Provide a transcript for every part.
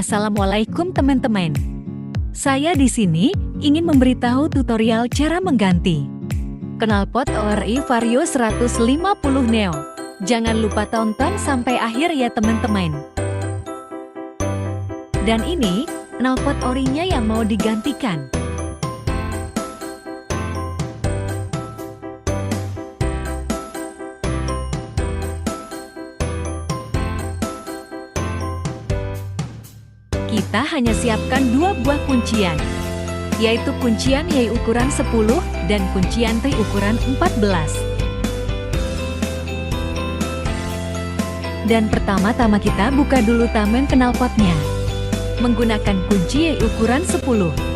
Assalamualaikum teman-teman. Saya di sini ingin memberitahu tutorial cara mengganti knalpot ORI Vario 150 Neo. Jangan lupa tonton sampai akhir ya teman-teman. Dan ini knalpot orinya yang mau digantikan. Kita hanya siapkan dua buah kuncian, yaitu kuncian Y ukuran 10 dan kuncian T ukuran 14. Dan pertama-tama kita buka dulu tamen knalpotnya menggunakan kunci Y ukuran 10.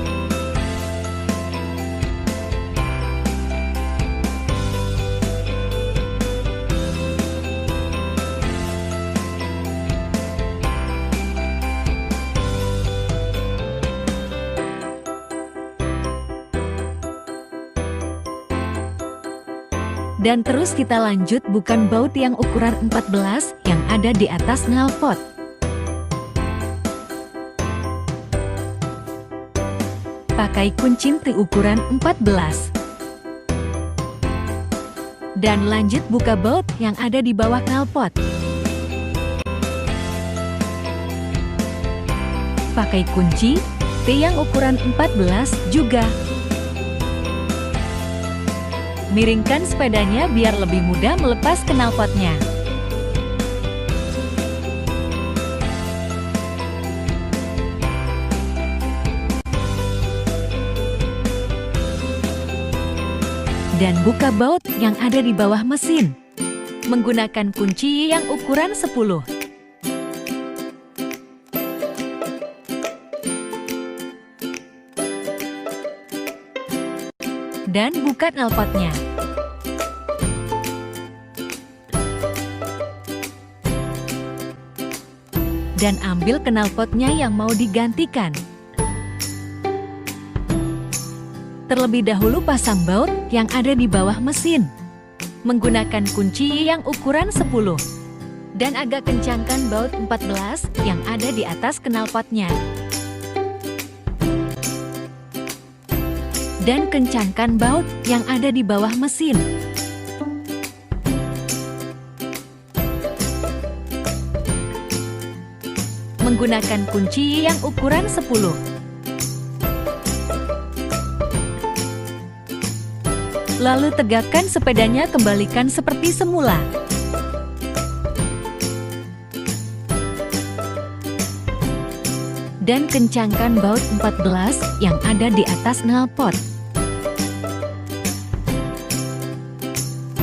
Dan terus kita lanjut bukan baut yang ukuran 14 yang ada di atas knalpot. Pakai kunci T ukuran 14. Dan lanjut buka baut yang ada di bawah knalpot. Pakai kunci T yang ukuran 14 juga. Miringkan sepedanya biar lebih mudah melepas knalpotnya. Dan buka baut yang ada di bawah mesin menggunakan kunci yang ukuran 10. Dan buka knalpotnya. Dan ambil knalpotnya yang mau digantikan. Terlebih dahulu pasang baut yang ada di bawah mesin menggunakan kunci yang ukuran 10. Dan agak kencangkan baut 14 yang ada di atas knalpotnya. Dan kencangkan baut yang ada di bawah mesin. Menggunakan kunci yang ukuran 10. Lalu tegakkan sepedanya, kembalikan seperti semula. Dan kencangkan baut 14 yang ada di atas knalpot.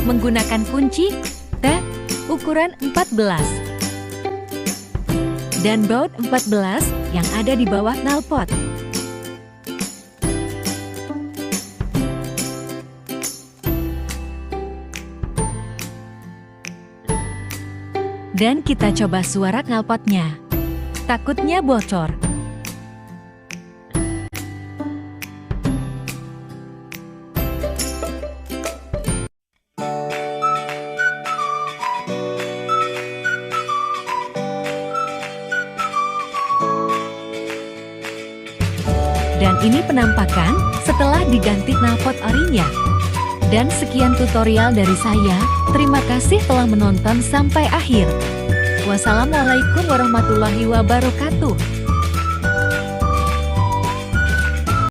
Menggunakan kunci T ukuran 14 dan baut 14 yang ada di bawah knalpot. Dan kita coba suara knalpotnya. Takutnya bocor. Dan ini penampakan setelah diganti knalpot orinya. Dan sekian tutorial dari saya. Terima kasih telah menonton sampai akhir. Wassalamualaikum warahmatullahi wabarakatuh.